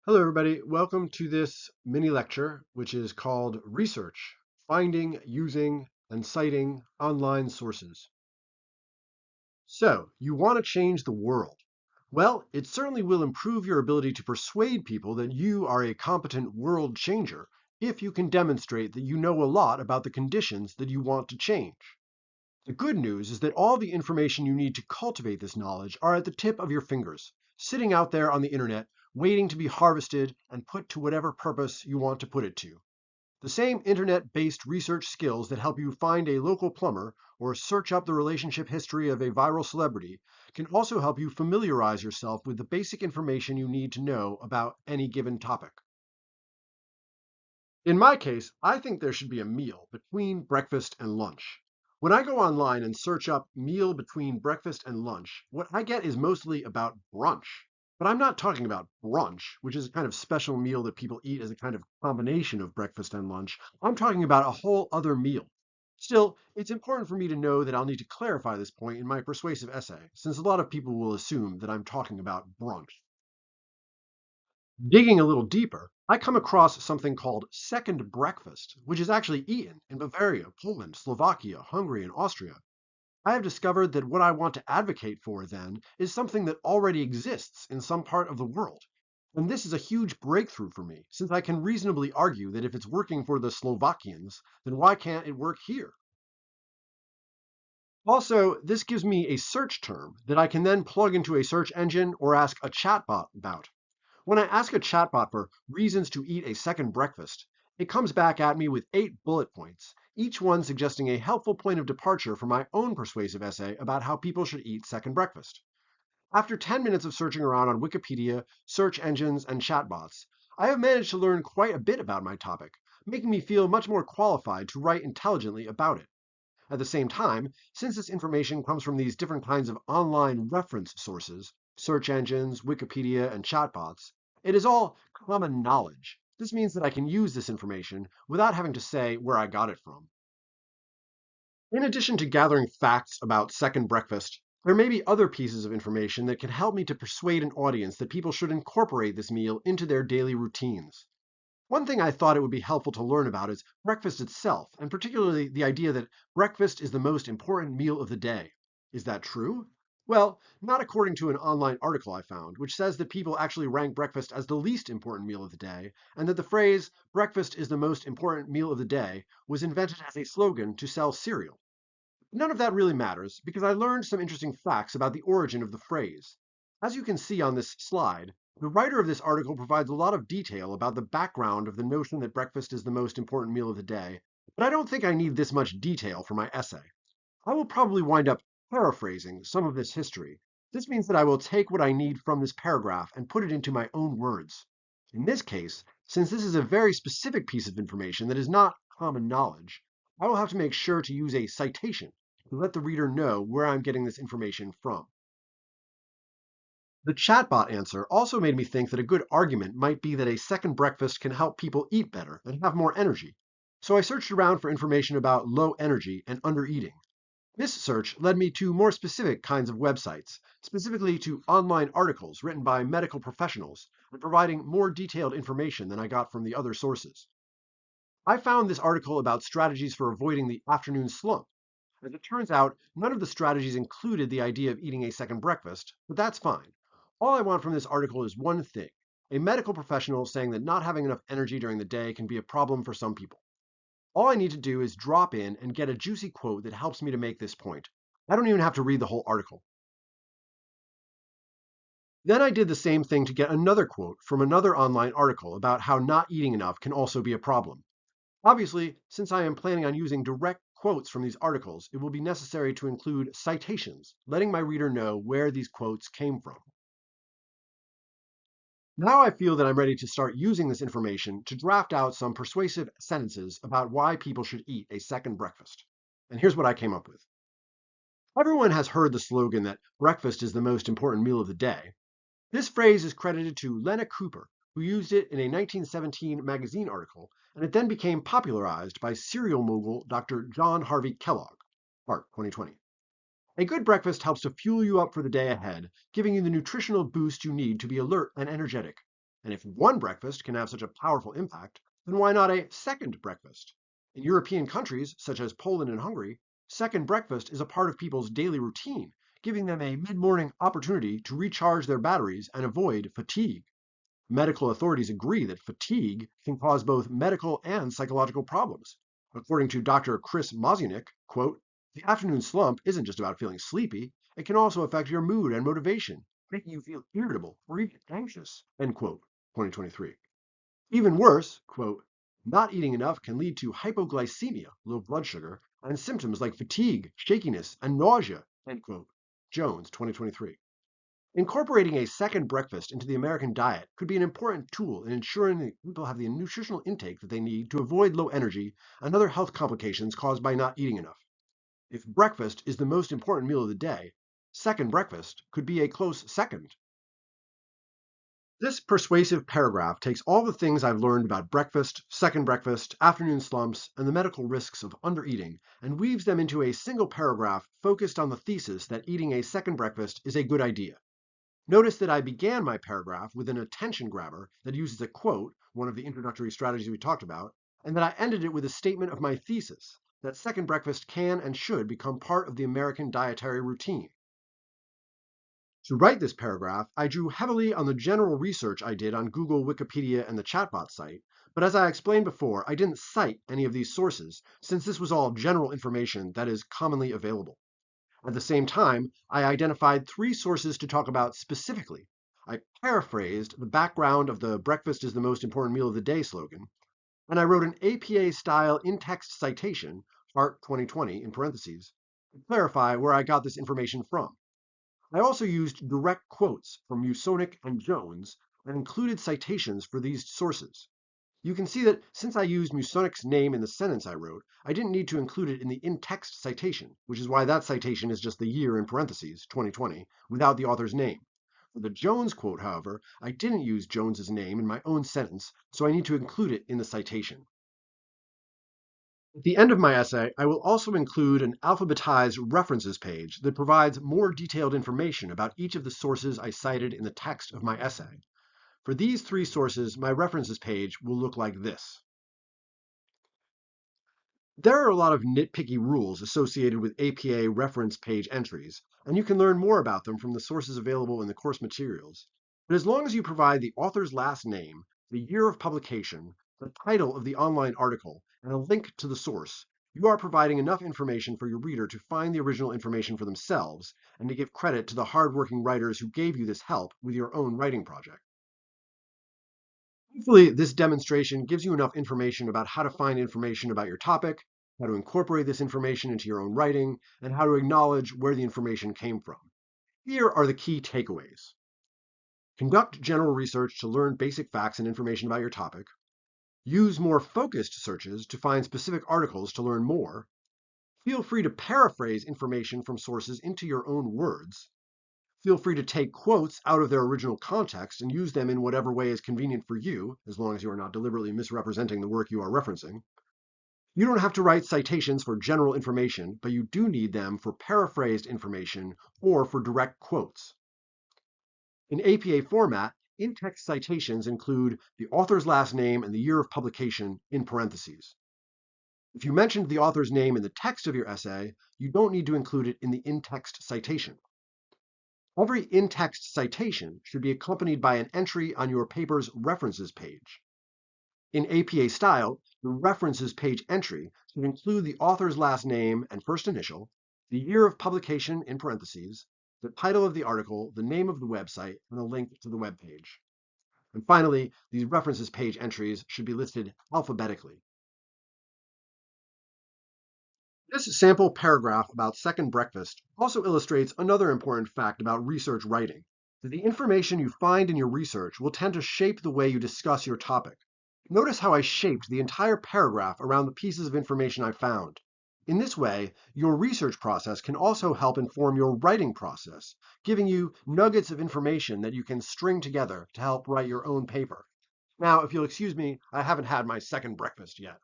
Hello, everybody. Welcome to this mini lecture, which is called Research, Finding, Using, and Citing Online Sources. So, you want to change the world. Well, it certainly will improve your ability to persuade people that you are a competent world changer if you can demonstrate that you know a lot about the conditions that you want to change. The good news is that all the information you need to cultivate this knowledge are at the tip of your fingers, sitting out there on the internet, waiting to be harvested and put to whatever purpose you want to put it to. The same internet-based research skills that help you find a local plumber or search up the relationship history of a viral celebrity can also help you familiarize yourself with the basic information you need to know about any given topic. In my case, I think there should be a meal between breakfast and lunch. When I go online and search up meal between breakfast and lunch, what I get is mostly about brunch. But I'm not talking about brunch, which is a kind of special meal that people eat as a kind of combination of breakfast and lunch. I'm talking about a whole other meal. Still, it's important for me to know that I'll need to clarify this point in my persuasive essay, since a lot of people will assume that I'm talking about brunch. Digging a little deeper, I come across something called second breakfast, which is actually eaten in Bavaria, Poland, Slovakia, Hungary, and Austria. I have discovered that what I want to advocate for then is something that already exists in some part of the world. And this is a huge breakthrough for me, since I can reasonably argue that if it's working for the Slovakians, then why can't it work here? Also, this gives me a search term that I can then plug into a search engine or ask a chatbot about. When I ask a chatbot for reasons to eat a second breakfast, it comes back at me with 8 bullet points, each one suggesting a helpful point of departure for my own persuasive essay about how people should eat second breakfast. After 10 minutes of searching around on Wikipedia, search engines, and chatbots, I have managed to learn quite a bit about my topic, making me feel much more qualified to write intelligently about it. At the same time, since this information comes from these different kinds of online reference sources, search engines, Wikipedia, and chatbots, it is all common knowledge. This means that I can use this information without having to say where I got it from. In addition to gathering facts about second breakfast, there may be other pieces of information that can help me to persuade an audience that people should incorporate this meal into their daily routines. One thing I thought it would be helpful to learn about is breakfast itself, and particularly the idea that breakfast is the most important meal of the day. Is that true? Well, not according to an online article I found, which says that people actually rank breakfast as the least important meal of the day, and that the phrase, breakfast is the most important meal of the day, was invented as a slogan to sell cereal. None of that really matters, because I learned some interesting facts about the origin of the phrase. As you can see on this slide, the writer of this article provides a lot of detail about the background of the notion that breakfast is the most important meal of the day, but I don't think I need this much detail for my essay. I will probably wind up paraphrasing some of this history. This means that I will take what I need from this paragraph and put it into my own words. In this case, since this is a very specific piece of information that is not common knowledge, I will have to make sure to use a citation to let the reader know where I'm getting this information from. The chatbot answer also made me think that a good argument might be that a second breakfast can help people eat better and have more energy. So I searched around for information about low energy and undereating. This search led me to more specific kinds of websites, specifically to online articles written by medical professionals and providing more detailed information than I got from the other sources. I found this article about strategies for avoiding the afternoon slump. As it turns out, none of the strategies included the idea of eating a second breakfast, but that's fine. All I want from this article is one thing, a medical professional saying that not having enough energy during the day can be a problem for some people. All I need to do is drop in and get a juicy quote that helps me to make this point. I don't even have to read the whole article. Then I did the same thing to get another quote from another online article about how not eating enough can also be a problem. Obviously, since I am planning on using direct quotes from these articles, it will be necessary to include citations, letting my reader know where these quotes came from. Now I feel that I'm ready to start using this information to draft out some persuasive sentences about why people should eat a second breakfast. And here's what I came up with. Everyone has heard the slogan that breakfast is the most important meal of the day. This phrase is credited to Lena Cooper, who used it in a 1917 magazine article, and it then became popularized by cereal mogul Dr. John Harvey Kellogg. Part 2020. A good breakfast helps to fuel you up for the day ahead, giving you the nutritional boost you need to be alert and energetic. And if one breakfast can have such a powerful impact, then why not a second breakfast? In European countries, such as Poland and Hungary, second breakfast is a part of people's daily routine, giving them a mid-morning opportunity to recharge their batteries and avoid fatigue. Medical authorities agree that fatigue can cause both medical and psychological problems. According to Dr. Chris Mozienick, quote, "The afternoon slump isn't just about feeling sleepy, it can also affect your mood and motivation, making you feel irritable or even anxious," end quote, 2023. Even worse, quote, "Not eating enough can lead to hypoglycemia, low blood sugar, and symptoms like fatigue, shakiness, and nausea," end quote, Jones, 2023. Incorporating a second breakfast into the American diet could be an important tool in ensuring that people have the nutritional intake that they need to avoid low energy and other health complications caused by not eating enough. If breakfast is the most important meal of the day, second breakfast could be a close second. This persuasive paragraph takes all the things I've learned about breakfast, second breakfast, afternoon slumps, and the medical risks of undereating and weaves them into a single paragraph focused on the thesis that eating a second breakfast is a good idea. Notice that I began my paragraph with an attention grabber that uses a quote, one of the introductory strategies we talked about, and that I ended it with a statement of my thesis, that second breakfast can and should become part of the American dietary routine. To write this paragraph, I drew heavily on the general research I did on Google, Wikipedia, and the chatbot site, but as I explained before, I didn't cite any of these sources, since this was all general information that is commonly available. At the same time, I identified 3 sources to talk about specifically. I paraphrased the background of the "breakfast is the most important meal of the day" slogan, and I wrote an APA-style in-text citation, Hart 2020 in parentheses, to clarify where I got this information from. I also used direct quotes from Musonic and Jones and included citations for these sources. You can see that since I used Musonic's name in the sentence I wrote, I didn't need to include it in the in-text citation, which is why that citation is just the year in parentheses, 2020, without the author's name. For the Jones quote, however, I didn't use Jones's name in my own sentence, so I need to include it in the citation. At the end of my essay, I will also include an alphabetized references page that provides more detailed information about each of the sources I cited in the text of my essay. For these 3 sources, my references page will look like this. There are a lot of nitpicky rules associated with APA reference page entries, and you can learn more about them from the sources available in the course materials. But as long as you provide the author's last name, the year of publication, the title of the online article, and a link to the source, you are providing enough information for your reader to find the original information for themselves and to give credit to the hardworking writers who gave you this help with your own writing project. Hopefully, this demonstration gives you enough information about how to find information about your topic, how to incorporate this information into your own writing, and how to acknowledge where the information came from. Here are the key takeaways. Conduct general research to learn basic facts and information about your topic. Use more focused searches to find specific articles to learn more. Feel free to paraphrase information from sources into your own words. Feel free to take quotes out of their original context and use them in whatever way is convenient for you, as long as you are not deliberately misrepresenting the work you are referencing. You don't have to write citations for general information, but you do need them for paraphrased information or for direct quotes. In APA format, in-text citations include the author's last name and the year of publication in parentheses. If you mentioned the author's name in the text of your essay, you don't need to include it in the in-text citation. Every in-text citation should be accompanied by an entry on your paper's references page. In APA style, the references page entry should include the author's last name and first initial, the year of publication in parentheses, the title of the article, the name of the website, and a link to the web page. And finally, these references page entries should be listed alphabetically. This sample paragraph about second breakfast also illustrates another important fact about research writing, that the information you find in your research will tend to shape the way you discuss your topic. Notice how I shaped the entire paragraph around the pieces of information I found. In this way, your research process can also help inform your writing process, giving you nuggets of information that you can string together to help write your own paper. Now, if you'll excuse me, I haven't had my second breakfast yet.